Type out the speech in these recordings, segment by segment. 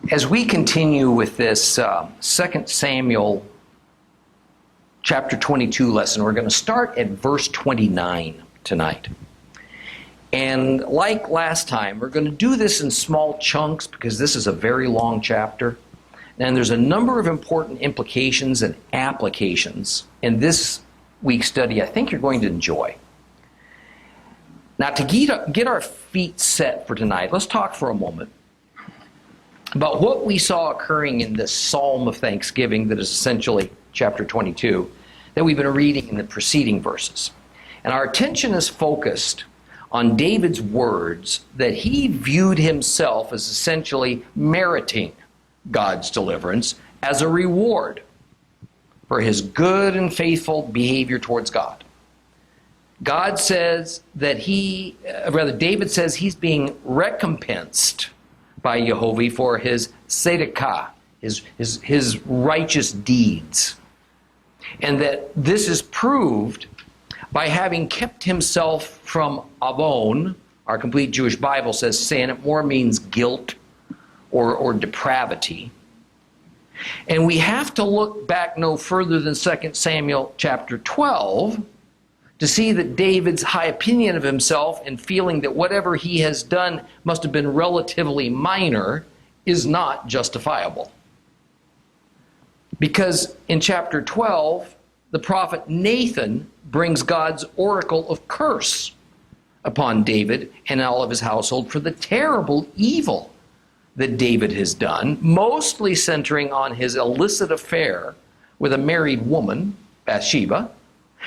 As we continue with this 2 Samuel chapter 22 lesson, we're going to start at verse 29 tonight. And like last time, we're going to do this in small chunks because this is a very long chapter. And there's a number of important implications and applications in this week's study I think you're going to enjoy. Now, to get our feet set for tonight, let's talk for a moment about what we saw occurring in this Psalm of Thanksgiving that is essentially chapter 22 that we've been reading in the preceding verses. And our attention is focused on David's words that he viewed himself as essentially meriting God's deliverance as a reward for his good and faithful behavior towards God. God says that David says he's being recompensed by YHWH for his tzedakah, his righteous deeds. And that this is proved by having kept himself from avon. Our complete Jewish Bible says sin. It more means guilt or depravity. And we have to look back no further than 2 Samuel chapter 12 to see that David's high opinion of himself and feeling that whatever he has done must have been relatively minor is not justifiable. Because in chapter 12, the prophet Nathan brings God's oracle of curse upon David and all of his household for the terrible evil that David has done, mostly centering on his illicit affair with a married woman, Bathsheba,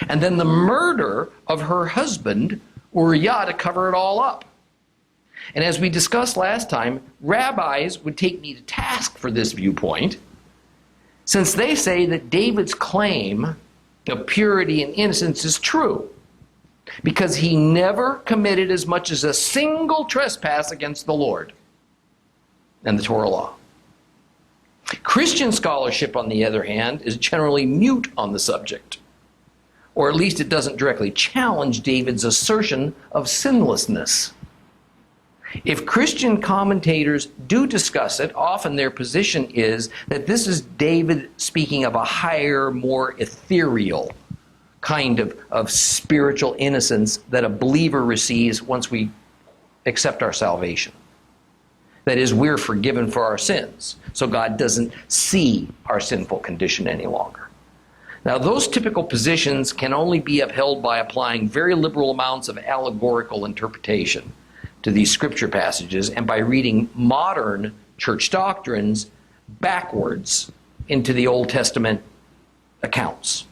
and then the murder of her husband, Uriah, to cover it all up. And as we discussed last time, rabbis would take me to task for this viewpoint, since they say that David's claim of purity and innocence is true, because he never committed as much as a single trespass against the Lord and the Torah law. Christian scholarship, on the other hand, is generally mute on the subject. Or at least it doesn't directly challenge David's assertion of sinlessness. If Christian commentators do discuss it, often their position is that this is David speaking of a higher, more ethereal kind of spiritual innocence that a believer receives once we accept our salvation. That is, we're forgiven for our sins, so God doesn't see our sinful condition any longer. Now, those typical positions can only be upheld by applying very liberal amounts of allegorical interpretation to these scripture passages and by reading modern church doctrines backwards into the Old Testament accounts.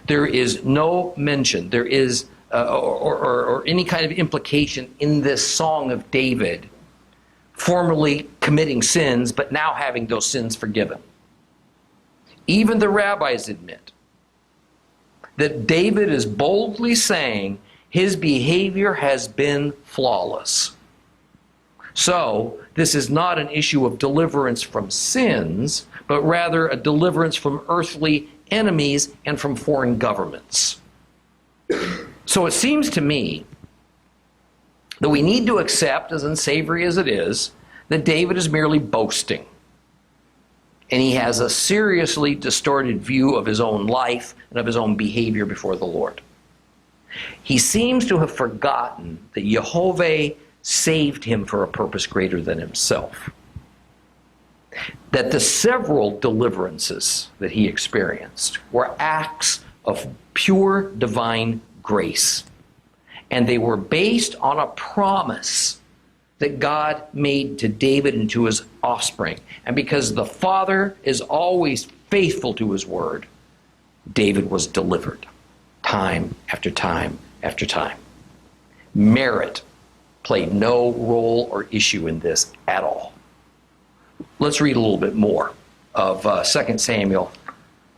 There is no mention, there is, or any kind of implication in this Song of David formerly committing sins, but now having those sins forgiven. Even the rabbis admit that David is boldly saying his behavior has been flawless. So, this is not an issue of deliverance from sins, but rather a deliverance from earthly enemies and from foreign governments. So it seems to me that we need to accept, as unsavory as it is, that David is merely boasting. And he has a seriously distorted view of his own life and of his own behavior before the Lord. He seems to have forgotten that YHWH saved him for a purpose greater than himself. That the several deliverances that he experienced were acts of pure divine grace. And they were based on a promise that God made to David and to his offspring. And because the Father is always faithful to his word, David was delivered time after time after time. Merit played no role or issue in this at all. Let's read a little bit more of 2 Samuel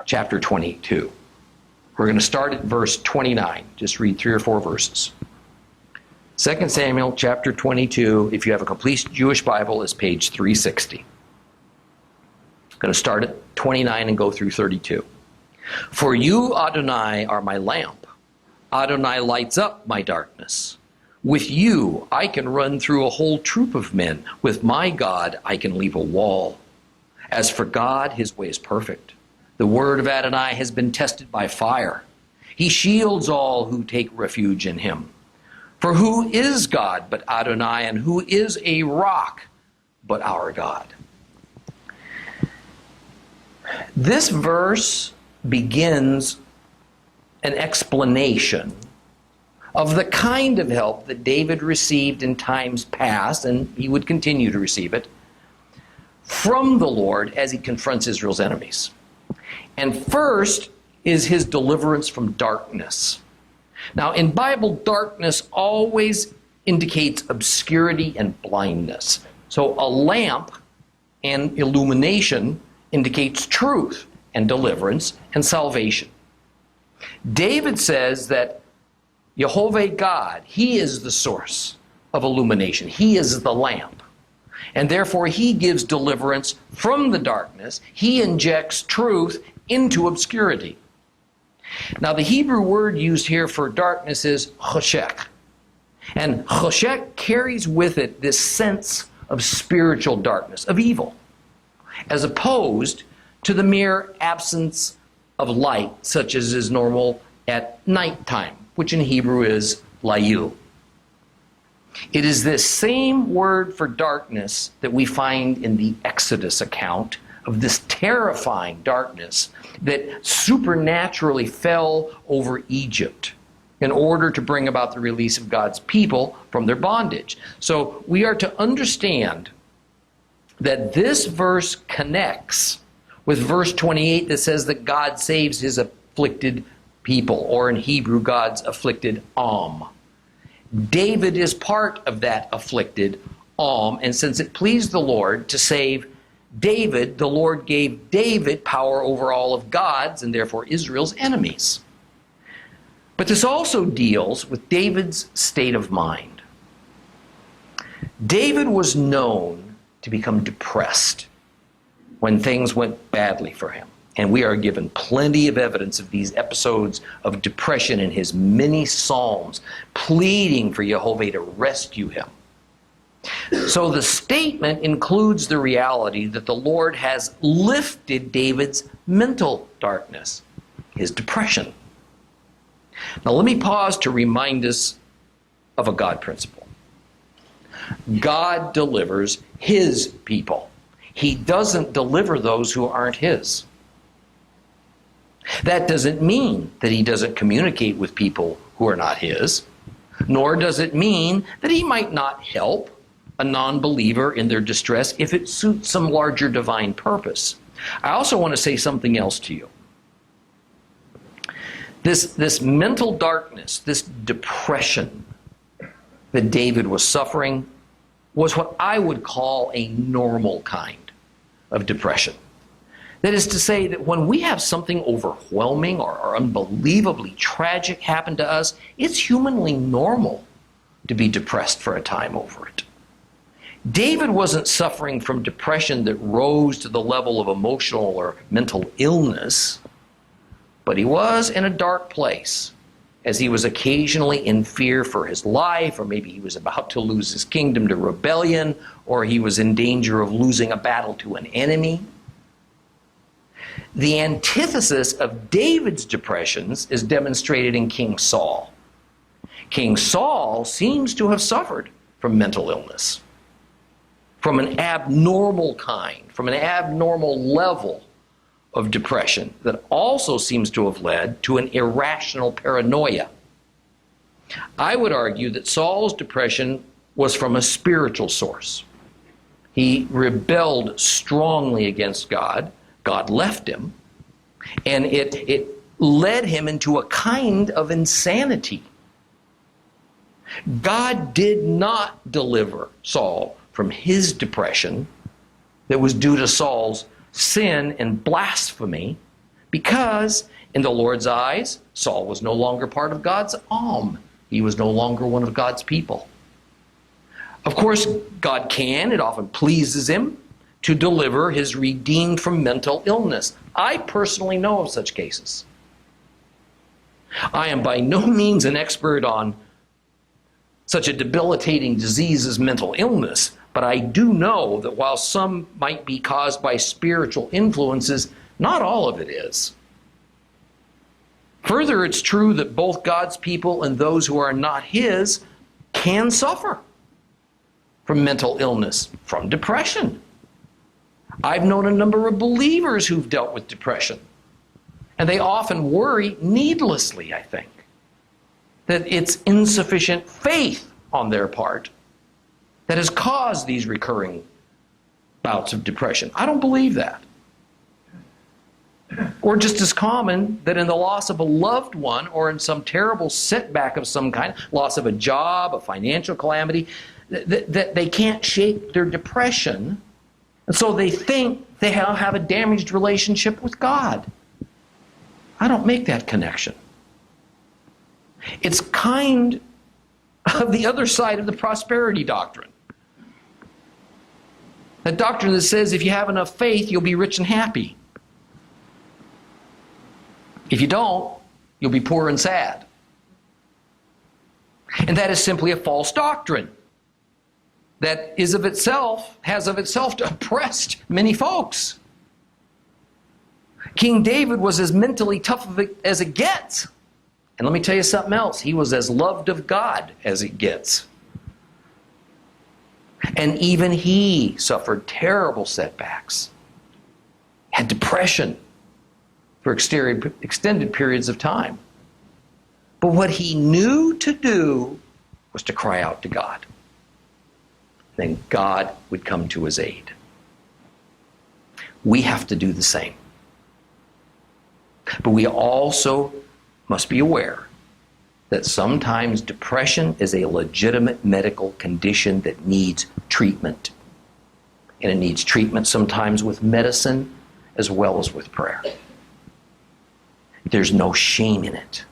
chapter 22. We're going to start at verse 29. Just read 3 or 4 verses. 2 Samuel chapter 22, if you have a complete Jewish Bible, is page 360. I'm going to start at 29 and go through 32. For you, Adonai, are my lamp. Adonai lights up my darkness. With you, I can run through a whole troop of men. With my God, I can leap a wall. As for God, his way is perfect. The word of Adonai has been tested by fire. He shields all who take refuge in him. For who is God but Adonai, and who is a rock but our God? This verse begins an explanation of the kind of help that David received in times past, and he would continue to receive it, from the Lord as he confronts Israel's enemies. And first is his deliverance from darkness. Now, in Bible, darkness always indicates obscurity and blindness. So a lamp and illumination indicates truth and deliverance and salvation. David says that YHWH God, he is the source of illumination. He is the lamp. And therefore, he gives deliverance from the darkness. He injects truth into obscurity. Now, the Hebrew word used here for darkness is choshech. And choshech carries with it this sense of spiritual darkness, of evil, as opposed to the mere absence of light, such as is normal at nighttime, which in Hebrew is layil. It is this same word for darkness that we find in the Exodus account of this terrifying darkness that supernaturally fell over Egypt in order to bring about the release of God's people from their bondage. So we are to understand that this verse connects with verse 28 that says that God saves his afflicted people, or in Hebrew, God's afflicted David is part of that afflicted and since it pleased the Lord to save David, the Lord gave David power over all of God's and therefore Israel's enemies. But this also deals with David's state of mind. David was known to become depressed when things went badly for him. And we are given plenty of evidence of these episodes of depression in his many psalms, pleading for YHWH to rescue him. So the statement includes the reality that the Lord has lifted David's mental darkness, his depression. Now let me pause to remind us of a God principle. God delivers his people. He doesn't deliver those who aren't his. That doesn't mean that he doesn't communicate with people who are not his, nor does it mean that he might not help a non-believer in their distress if it suits some larger divine purpose. I also want to say something else to you. This mental darkness, this depression that David was suffering was what I would call a normal kind of depression. That is to say that when we have something overwhelming or unbelievably tragic happen to us, it's humanly normal to be depressed for a time over it. David wasn't suffering from depression that rose to the level of emotional or mental illness, but he was in a dark place as he was occasionally in fear for his life, or maybe he was about to lose his kingdom to rebellion, or he was in danger of losing a battle to an enemy. The antithesis of David's depressions is demonstrated in King Saul. King Saul seems to have suffered from mental illness, from an abnormal kind, from an abnormal level of depression that also seems to have led to an irrational paranoia. I would argue that Saul's depression was from a spiritual source. He rebelled strongly against God. God left him, and it led him into a kind of insanity. God did not deliver Saul from his depression that was due to Saul's sin and blasphemy, because in the Lord's eyes, Saul was no longer part of God's He was no longer one of God's people. Of course, God can, it often pleases him, to deliver his redeemed from mental illness. I personally know of such cases. I am by no means an expert on such a debilitating disease as mental illness, but I do know that while some might be caused by spiritual influences, not all of it is. Further, it's true that both God's people and those who are not His can suffer from mental illness, from depression. I've known a number of believers who've dealt with depression, and they often worry needlessly, I think, that it's insufficient faith on their part that has caused these recurring bouts of depression. I don't believe that. Or just as common that in the loss of a loved one or in some terrible setback of some kind, loss of a job, a financial calamity, that they can't shake their depression, and so they think they have a damaged relationship with God. I don't make that connection. It's kind of the other side of the prosperity doctrine. That doctrine that says if you have enough faith, you'll be rich and happy. If you don't, you'll be poor and sad. And that is simply a false doctrine that has of itself oppressed many folks. King David was as mentally tough as it gets. And let me tell you something else. He was as loved of God as it gets. And even he suffered terrible setbacks, had depression for extended periods of time. But what he knew to do was to cry out to God. Then God would come to his aid. We have to do the same. But we also must be aware that sometimes depression is a legitimate medical condition that needs treatment. And it needs treatment sometimes with medicine as well as with prayer. There's no shame in it.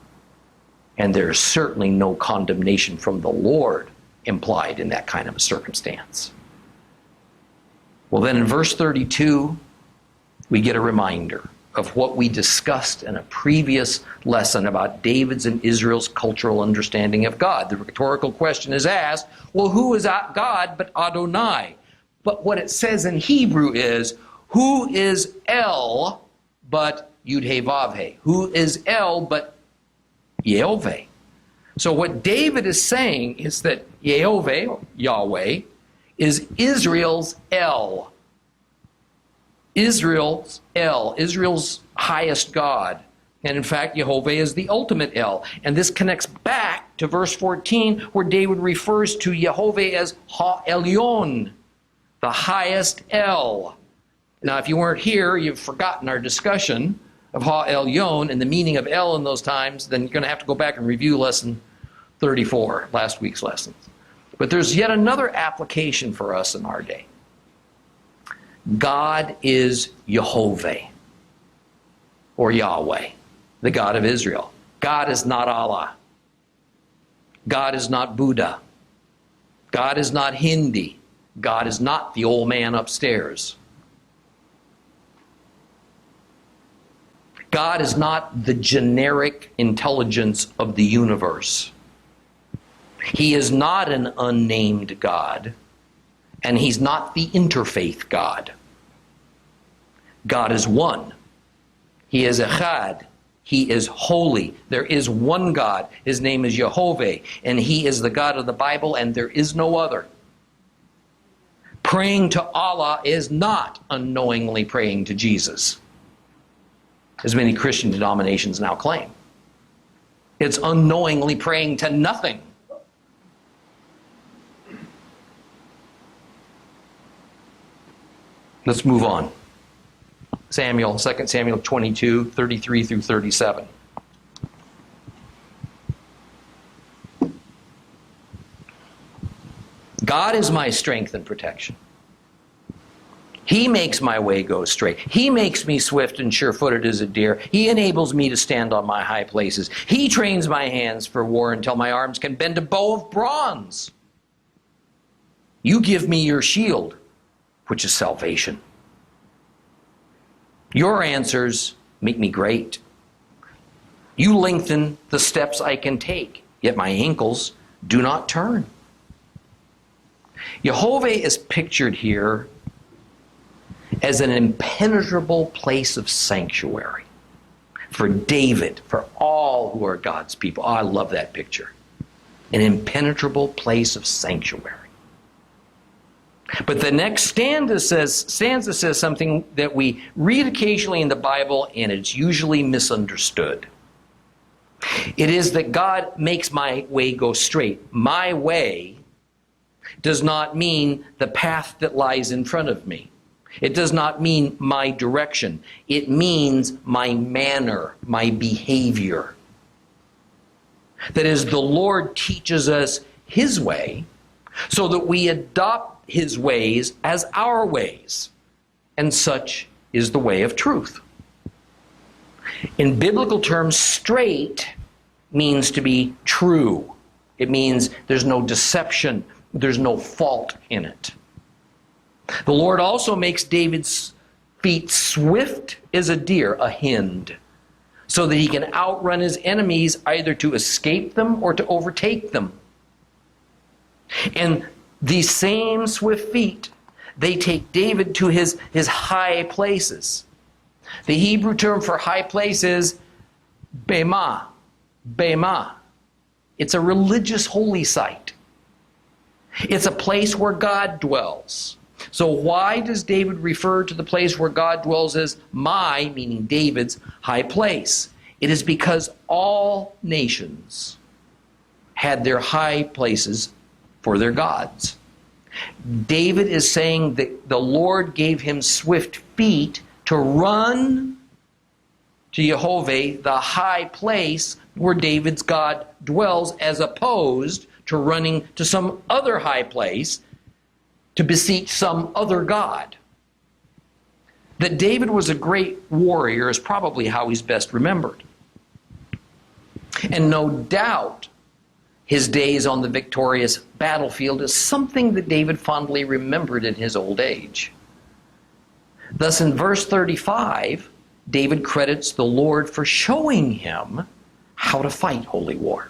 And there's certainly no condemnation from the Lord implied in that kind of a circumstance. Well, then in verse 32, we get a reminder of what we discussed in a previous lesson about David's and Israel's cultural understanding of God. The rhetorical question is asked, well, who is God but Adonai? But what it says in Hebrew is, who is El but Yud-He-Vav-He? Who is El but Yehovah? So what David is saying is that Yehovah, or Yahweh, is Israel's El. Israel's El, Israel's highest God. And in fact, Yehovah is the ultimate El. And this connects back to verse 14, where David refers to Yehovah as Ha-Elyon, the highest El. Now, if you weren't here, you've forgotten our discussion of Ha-Elyon and the meaning of El in those times, then you're going to have to go back and review lesson 34, last week's lessons. But there's yet another application for us in our day. God is Yehovah, or Yahweh, the God of Israel. God is not Allah. God is not Buddha. God is not Hindi. God is not the old man upstairs. God is not the generic intelligence of the universe. He is not an unnamed God, and he's not the interfaith God. God is one. He is Echad. He is holy. There is one God. His name is Yehovah, and he is the God of the Bible, and there is no other. Praying to Allah is not unknowingly praying to Jesus, as many Christian denominations now claim. It's unknowingly praying to nothing. Let's move on. 2 Samuel 22, 33 through 37. God is my strength and protection. He makes my way go straight. He makes me swift and sure-footed as a deer. He enables me to stand on my high places. He trains my hands for war until my arms can bend a bow of bronze. You give me your shield, which is salvation. Your answers make me great. You lengthen the steps I can take, yet my ankles do not turn. YHWH is pictured here as an impenetrable place of sanctuary for David, for all who are God's people. Oh, I love that picture. An impenetrable place of sanctuary. But the next stanza says something that we read occasionally in the Bible, and it's usually misunderstood. It is that God makes my way go straight. My way does not mean the path that lies in front of me. It does not mean my direction. It means my manner, my behavior. That is, the Lord teaches us His way so that we adopt His ways as our ways. And such is the way of truth. In biblical terms, straight means to be true. It means there's no deception, there's no fault in it. The Lord also makes David's feet swift as a deer, a hind, so that he can outrun his enemies, either to escape them or to overtake them. And these same swift feet, they take David to his high places. The Hebrew term for high place is bema. Bema. It's a religious holy site. It's a place where God dwells. So why does David refer to the place where God dwells as my, meaning David's, high place? It is because all nations had their high places for their gods. David is saying that the Lord gave him swift feet to run to YHWH, the high place where David's God dwells, as opposed to running to some other high place to beseech some other god. That David was a great warrior is probably how he's best remembered. And no doubt his days on the victorious battlefield is something that David fondly remembered in his old age. Thus in verse 35, David credits the Lord for showing him how to fight holy war.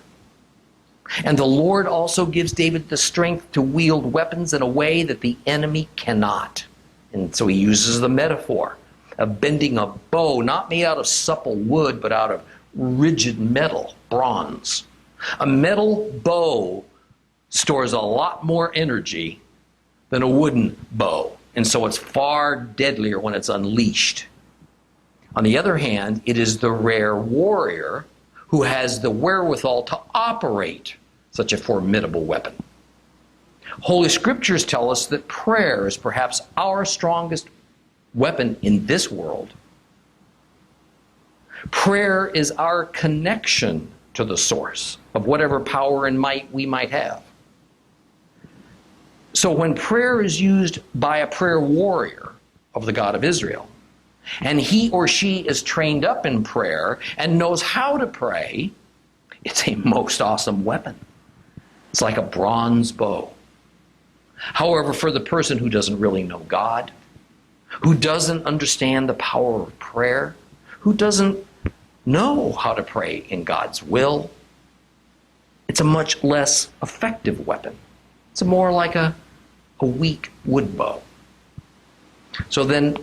And the Lord also gives David the strength to wield weapons in a way that the enemy cannot. And so he uses the metaphor of bending a bow, not made out of supple wood, but out of rigid metal, bronze. A metal bow stores a lot more energy than a wooden bow, and so it's far deadlier when it's unleashed. On the other hand, it is the rare warrior who has the wherewithal to operate such a formidable weapon. Holy Scriptures tell us that prayer is perhaps our strongest weapon in this world. Prayer is our connection to the source of whatever power and might we might have. So when prayer is used by a prayer warrior of the God of Israel, and he or she is trained up in prayer and knows how to pray, it's a most awesome weapon. It's like a bronze bow. However, for the person who doesn't really know God, who doesn't understand the power of prayer, who doesn't know how to pray in God's will, it's a much less effective weapon. It's more like a weak wood bow. So then,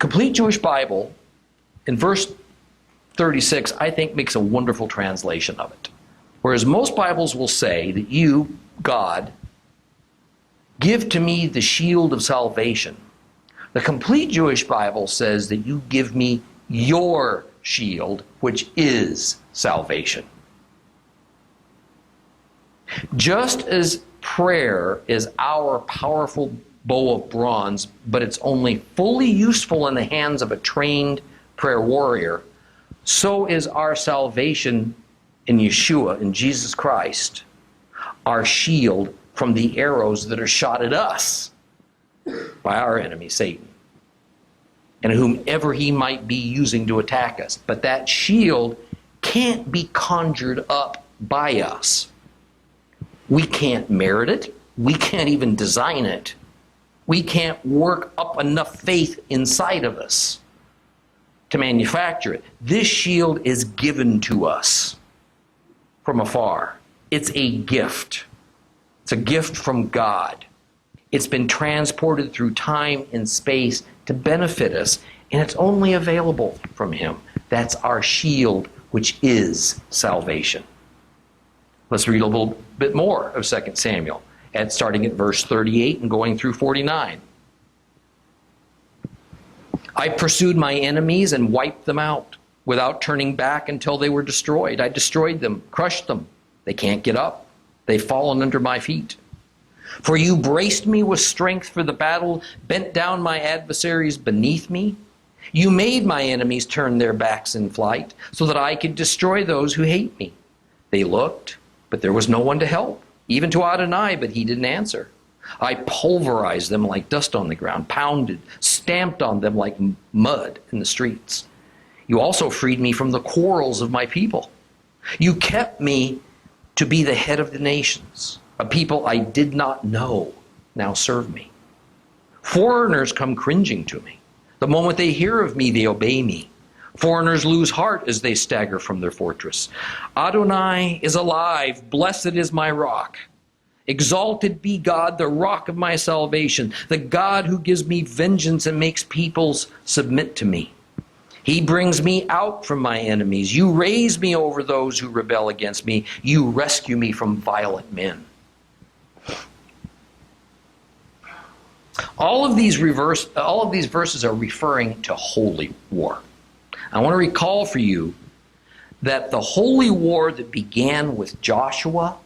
Complete Jewish Bible, in verse 36, I think makes a wonderful translation of it. Whereas most Bibles will say that you, God, give to me the shield of salvation. The Complete Jewish Bible says that you give me your shield, which is salvation. Just as prayer is our powerful bow of bronze, but it's only fully useful in the hands of a trained prayer warrior, so is our salvation in Yeshua, in Jesus Christ, our shield from the arrows that are shot at us by our enemy, Satan, and whomever he might be using to attack us. But that shield can't be conjured up by us. We can't merit it. We can't even design it. We can't work up enough faith inside of us to manufacture it. This shield is given to us from afar. It's a gift. It's a gift from God. It's been transported through time and space to benefit us, and it's only available from him. That's our shield, which is salvation. Let's read a little bit more of 2 Samuel, starting at verse 38 and going through 49. I pursued my enemies and wiped them out without turning back until they were destroyed. I destroyed them, crushed them. They can't get up. They've fallen under my feet. For you braced me with strength for the battle, bent down my adversaries beneath me. You made my enemies turn their backs in flight so that I could destroy those who hate me. They looked, but there was no one to help, even to Adonai, but he didn't answer. I pulverized them like dust on the ground, pounded, stamped on them like mud in the streets. You also freed me from the quarrels of my people. You kept me to be the head of the nations. A people I did not know now serve me. Foreigners come cringing to me. The moment they hear of me, they obey me. Foreigners lose heart as they stagger from their fortress. Adonai is alive. Blessed is my rock. Exalted be God, the rock of my salvation, the God who gives me vengeance and makes peoples submit to me. He brings me out from my enemies. You raise me over those who rebel against me. You rescue me from violent men. All of these verses are referring to holy war. I want to recall for you that the holy war that began with Joshua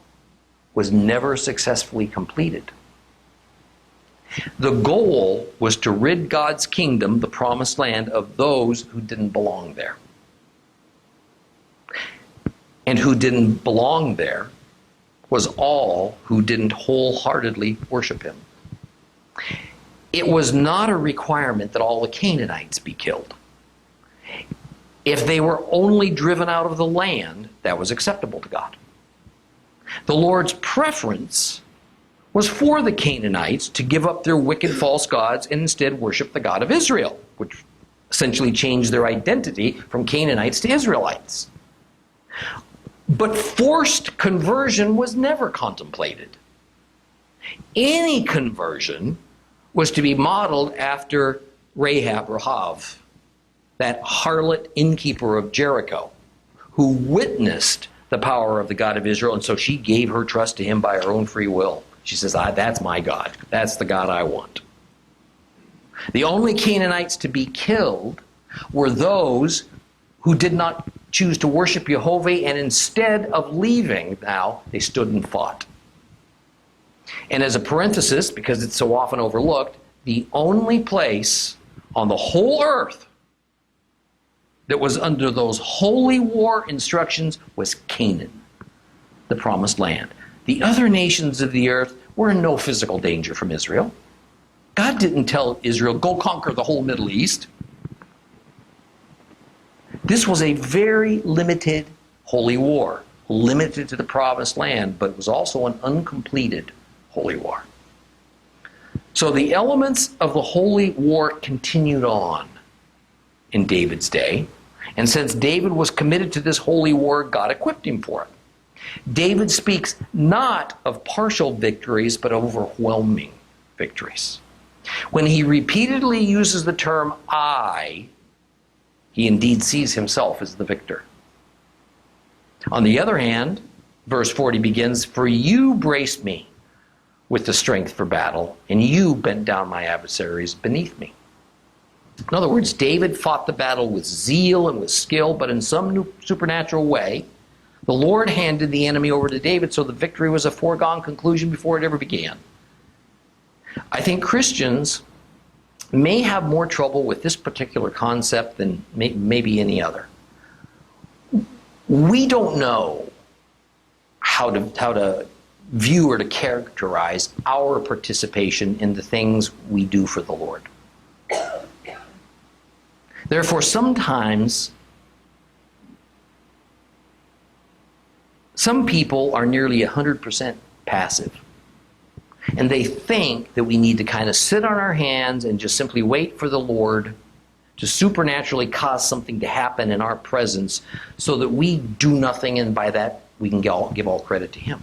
was never successfully completed. The goal was to rid God's kingdom, the promised land, of those who didn't belong there. And who didn't belong there was all who didn't wholeheartedly worship him. It was not a requirement that all the Canaanites be killed. If they were only driven out of the land, that was acceptable to God. The Lord's preference was for the Canaanites to give up their wicked false gods and instead worship the God of Israel, which essentially changed their identity from Canaanites to Israelites. But forced conversion was never contemplated. Any conversion was to be modeled after Rahab, that harlot innkeeper of Jericho, who witnessed the power of the God of Israel, and so she gave her trust to him by her own free will. She says, that's my God. That's the God I want. The only Canaanites to be killed were those who did not choose to worship Jehovah, and instead of leaving now, they stood and fought. And as a parenthesis, because it's so often overlooked, the only place on the whole earth that was under those holy war instructions was Canaan, the promised land. The other nations of the earth were in no physical danger from Israel. God didn't tell Israel, go conquer the whole Middle East. This was a very limited holy war, limited to the promised land, but it was also an uncompleted holy war. So the elements of the holy war continued on in David's day. And since David was committed to this holy war, God equipped him for it. David speaks not of partial victories, but overwhelming victories. When he repeatedly uses the term I, he indeed sees himself as the victor. On the other hand, verse 40 begins, for you braced me with the strength for battle, and you bent down my adversaries beneath me. In other words, David fought the battle with zeal and with skill, but in some new supernatural way, the Lord handed the enemy over to David, so the victory was a foregone conclusion before it ever began. I think Christians may have more trouble with this particular concept than maybe any other. We don't know how to view or to characterize our participation in the things we do for the Lord. Therefore, sometimes some people are nearly 100% passive. And they think that we need to kind of sit on our hands and just simply wait for the Lord to supernaturally cause something to happen in our presence so that we do nothing, and by that we can give all credit to Him.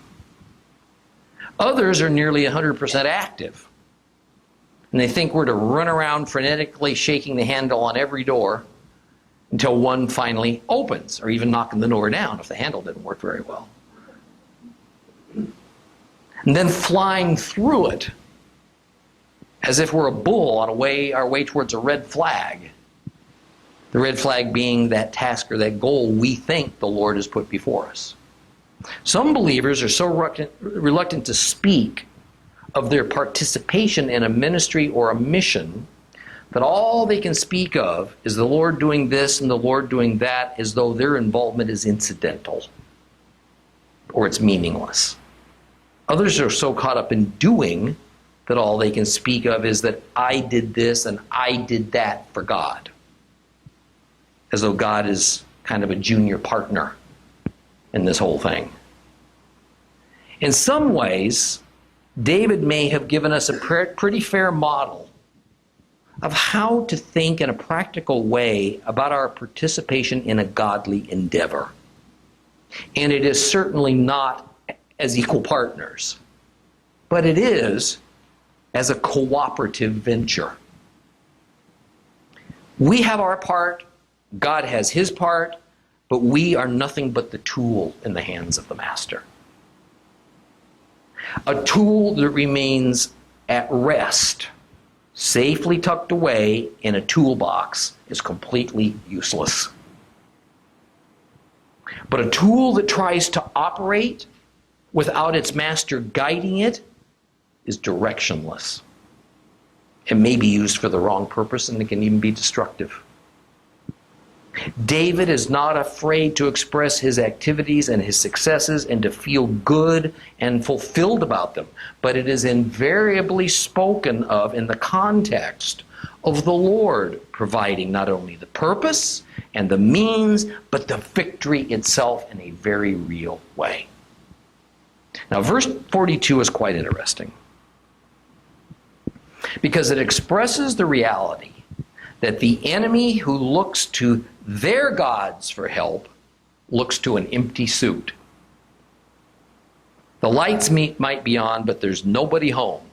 Others are nearly 100% active. And they think we're to run around frenetically shaking the handle on every door until one finally opens, or even knocking the door down if the handle didn't work very well. And then flying through it as if we're a bull on our way towards a red flag. The red flag being that task or that goal we think the Lord has put before us. Some believers are so reluctant to speak of their participation in a ministry or a mission that all they can speak of is the Lord doing this and the Lord doing that, as though their involvement is incidental or it's meaningless. Others are so caught up in doing that all they can speak of is that I did this and I did that for God, as though God is kind of a junior partner in this whole thing. In some ways, David may have given us a pretty fair model of how to think in a practical way about our participation in a godly endeavor. And it is certainly not as equal partners, but it is as a cooperative venture. We have our part, God has his part, but we are nothing but the tool in the hands of the master. A tool that remains at rest, safely tucked away in a toolbox, is completely useless. But a tool that tries to operate without its master guiding it is directionless. It may be used for the wrong purpose, and it can even be destructive. David is not afraid to express his activities and his successes and to feel good and fulfilled about them, but it is invariably spoken of in the context of the Lord providing not only the purpose and the means, but the victory itself in a very real way. Now, verse 42 is quite interesting because it expresses the reality that the enemy who looks to their gods for help looks to an empty suit. The lights might be on, but there's nobody home.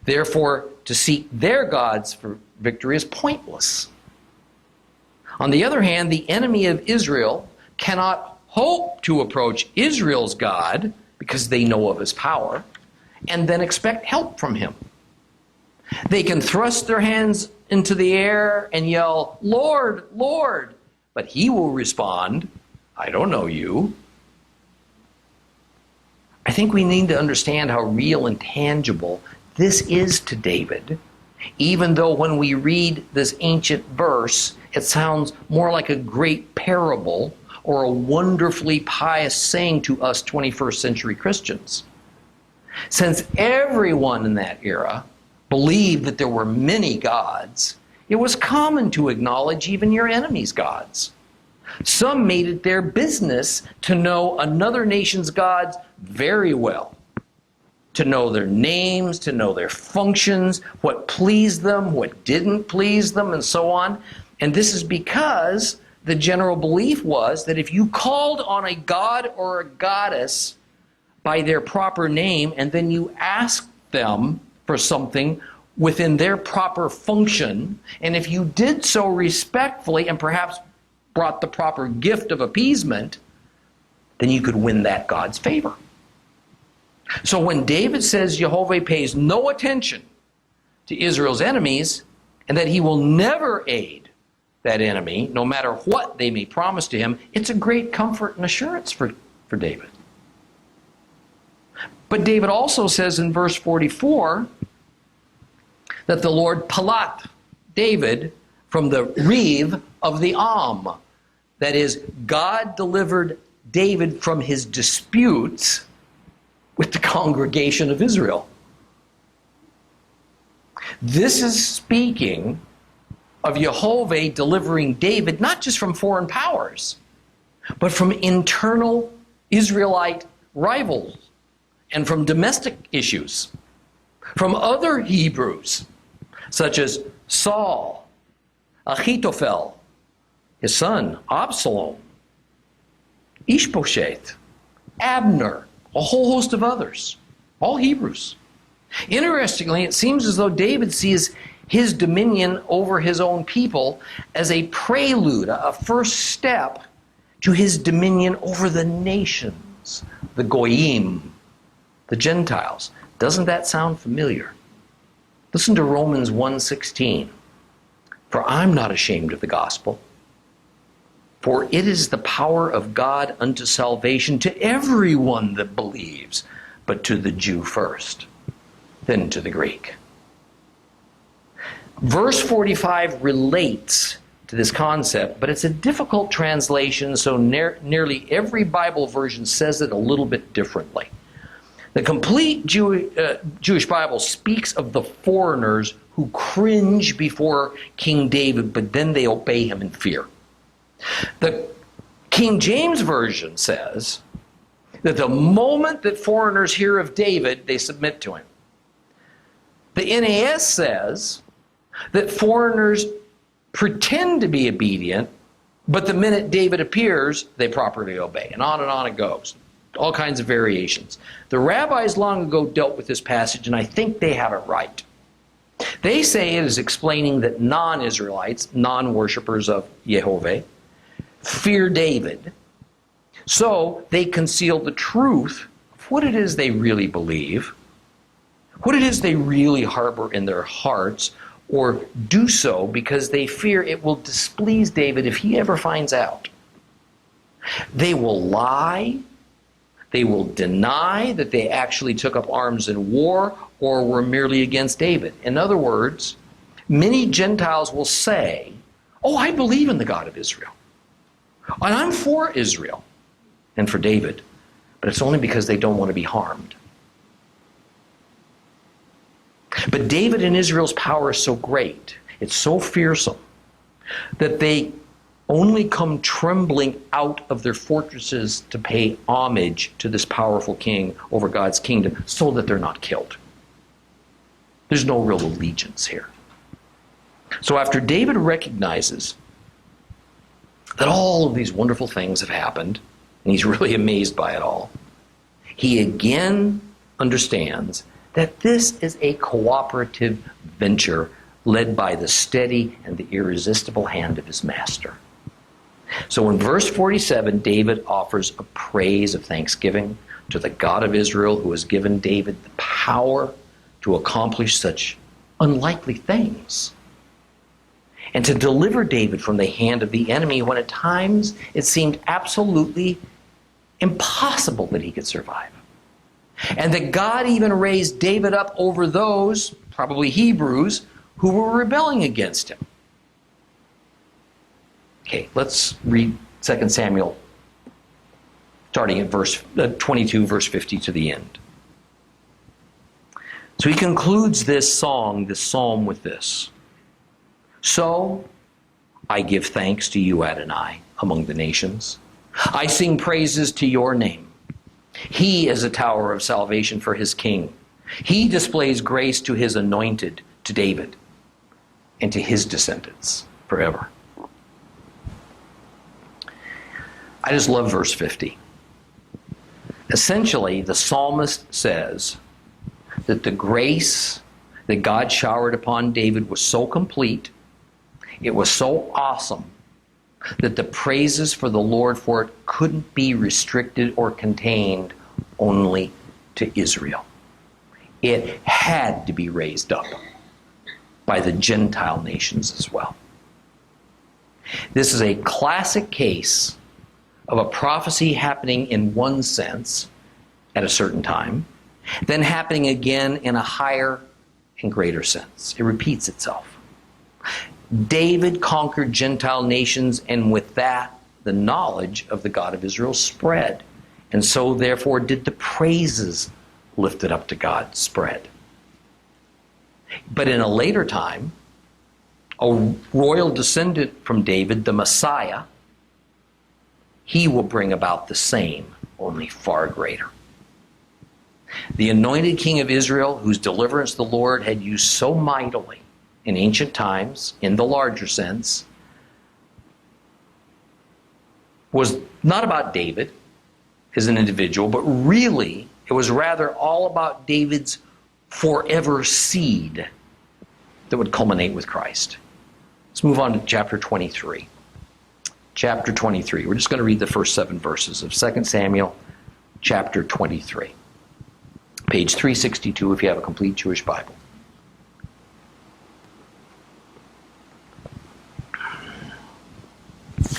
Therefore, to seek their gods for victory is pointless. On the other hand, the enemy of Israel cannot hope to approach Israel's God because they know of his power and then expect help from him. They can thrust their hands into the air and yell, "Lord, Lord," but he will respond, "I don't know you." I think we need to understand how real and tangible this is to David, even though when we read this ancient verse, it sounds more like a great parable or a wonderfully pious saying to us 21st century Christians. Since everyone in that era believed that there were many gods, it was common to acknowledge even your enemy's gods. Some made it their business to know another nation's gods very well, to know their names, to know their functions, what pleased them, what didn't please them, and so on. And this is because the general belief was that if you called on a god or a goddess by their proper name and then you asked them for something within their proper function, and if you did so respectfully and perhaps brought the proper gift of appeasement, then you could win that God's favor. So when David says Jehovah pays no attention to Israel's enemies and that he will never aid that enemy, no matter what they may promise to him, it's a great comfort and assurance for David. But David also says in verse 44 that the Lord palat David from the reeve of the Am. That is, God delivered David from his disputes with the congregation of Israel. This is speaking of Jehovah delivering David not just from foreign powers, but from internal Israelite rivals and from domestic issues, from other Hebrews, such as Saul, Ahithophel, his son Absalom, Ishbosheth, Abner, a whole host of others. All Hebrews. Interestingly, it seems as though David sees his dominion over his own people as a prelude, a first step to his dominion over the nations, the goyim, the Gentiles. Doesn't that sound familiar? Listen to Romans 1:16. For I'm not ashamed of the gospel, for it is the power of God unto salvation to everyone that believes, but to the Jew first, then to the Greek. Verse 45 relates to this concept, but it's a difficult translation, so nearly every Bible version says it a little bit differently. The complete Jewish Bible speaks of the foreigners who cringe before King David, but then they obey him in fear. The King James Version says that the moment that foreigners hear of David, they submit to him. The NAS says that foreigners pretend to be obedient, but the minute David appears, they properly obey. And on it goes. All kinds of variations. The rabbis long ago dealt with this passage, and I think they have it right. They say it is explaining that non-Israelites, non-worshippers of YHWH, fear David, so they conceal the truth of what it is they really believe, what it is they really harbor in their hearts, or do so because they fear it will displease David if he ever finds out. They will lie. They will deny that they actually took up arms in war or were merely against David. In other words, many Gentiles will say, oh, I believe in the God of Israel. And I'm for Israel and for David. But it's only because they don't want to be harmed. But David and Israel's power is so great, it's so fearsome, that they only come trembling out of their fortresses to pay homage to this powerful king over God's kingdom so that they're not killed. There's no real allegiance here. So after David recognizes that all of these wonderful things have happened, and he's really amazed by it all, he again understands that this is a cooperative venture led by the steady and the irresistible hand of his master. So in verse 47, David offers a praise of thanksgiving to the God of Israel, who has given David the power to accomplish such unlikely things, and to deliver David from the hand of the enemy when at times it seemed absolutely impossible that he could survive. And that God even raised David up over those, probably Hebrews, who were rebelling against him. Okay, let's read 2 Samuel, starting at verse 22, verse 50 to the end. So he concludes this song, this psalm, with this. So I give thanks to you, Adonai, among the nations. I sing praises to your name. He is a tower of salvation for his king. He displays grace to his anointed, to David, and to his descendants forever. I just love verse 50. Essentially, the psalmist says that the grace that God showered upon David was so complete, it was so awesome, that the praises for the Lord for it couldn't be restricted or contained only to Israel. It had to be raised up by the Gentile nations as well. This is a classic case of a prophecy happening in one sense at a certain time, then happening again in a higher and greater sense. It repeats itself. David conquered Gentile nations, and with that, the knowledge of the God of Israel spread. And so, therefore, did the praises lifted up to God spread. But in a later time, a royal descendant from David, the Messiah, he will bring about the same, only far greater. The anointed king of Israel, whose deliverance the Lord had used so mightily in ancient times, in the larger sense, was not about David as an individual, but really It was rather all about David's forever seed that would culminate with Christ. Let's move on to chapter 23. Chapter 23. We're just going to read the first 7 verses of 2 Samuel chapter 23. Page 362 if you have a complete Jewish Bible.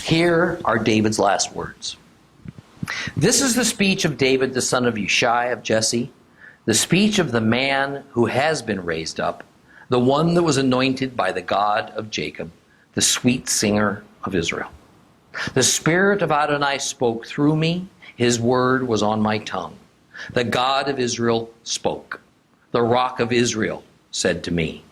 Here are David's last words. This is the speech of David, the son of Yeshua of Jesse, the speech of the man who has been raised up, the one that was anointed by the God of Jacob, the sweet singer of Israel. The Spirit of Adonai spoke through me. His word was on my tongue. The God of Israel spoke. The Rock of Israel said to me,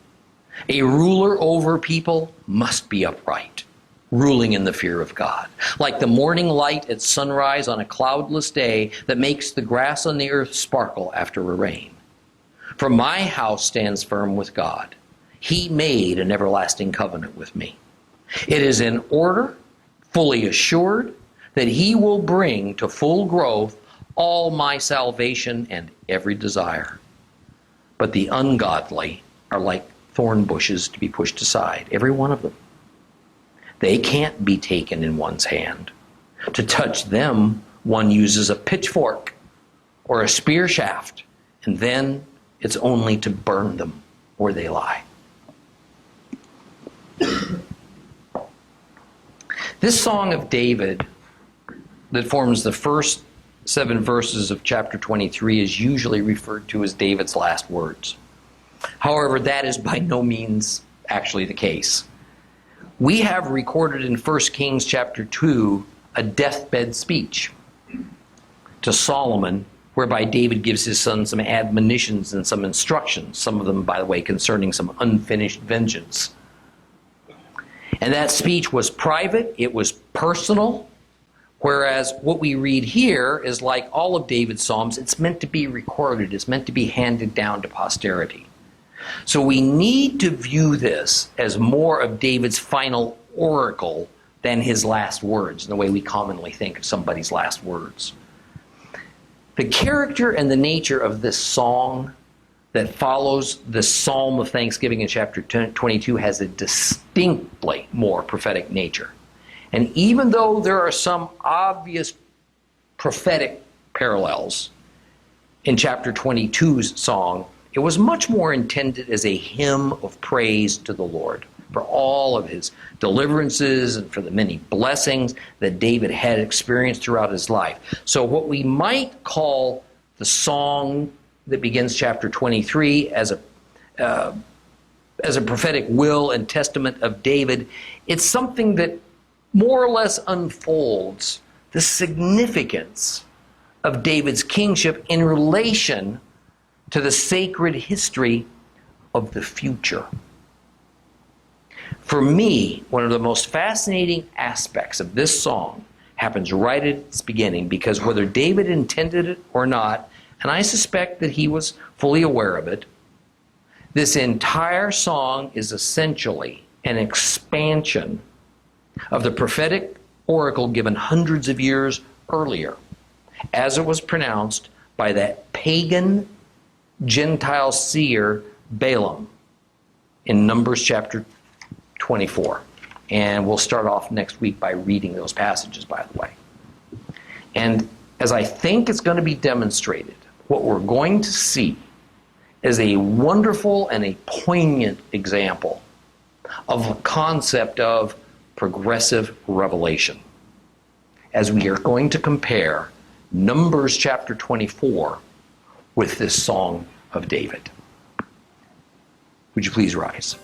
a ruler over people must be upright, ruling in the fear of God, like the morning light at sunrise on a cloudless day that makes the grass on the earth sparkle after a rain. For my house stands firm with God. He made an everlasting covenant with me. It is in order, fully assured, that he will bring to full growth all my salvation and every desire. But the ungodly are like thorn bushes to be pushed aside, every one of them. They can't be taken in one's hand. To touch them, one uses a pitchfork or a spear shaft, and then it's only to burn them where they lie. This song of David that forms the first 7 verses of chapter 23 is usually referred to as David's last words. However, that is by no means actually the case. We have recorded in 1 Kings chapter 2 a deathbed speech to Solomon, whereby David gives his son some admonitions and some instructions, some of them, by the way, concerning some unfinished vengeance. And that speech was private, it was personal, whereas what we read here is like all of David's Psalms, it's meant to be recorded, it's meant to be handed down to posterity. So we need to view this as more of David's final oracle than his last words, in the way we commonly think of somebody's last words. The character and the nature of this song that follows the Psalm of Thanksgiving in chapter 22 has a distinctly more prophetic nature. And even though there are some obvious prophetic parallels in chapter 22's song, it was much more intended as a hymn of praise to the Lord for all of his deliverances and for the many blessings that David had experienced throughout his life. So what we might call the song that begins chapter 23 as a prophetic will and testament of David, it's something that more or less unfolds the significance of David's kingship in relation to the sacred history of the future. For me, one of the most fascinating aspects of this song happens right at its beginning, because whether David intended it or not, and I suspect that he was fully aware of it, this entire song is essentially an expansion of the prophetic oracle given hundreds of years earlier, as it was pronounced by that pagan Gentile seer Balaam in Numbers chapter 24. And we'll start off next week by reading those passages, by the way. And as I think it's going to be demonstrated, what we're going to see is a wonderful and a poignant example of a concept of progressive revelation, as we are going to compare Numbers chapter 24 with this song of David. Would you please rise?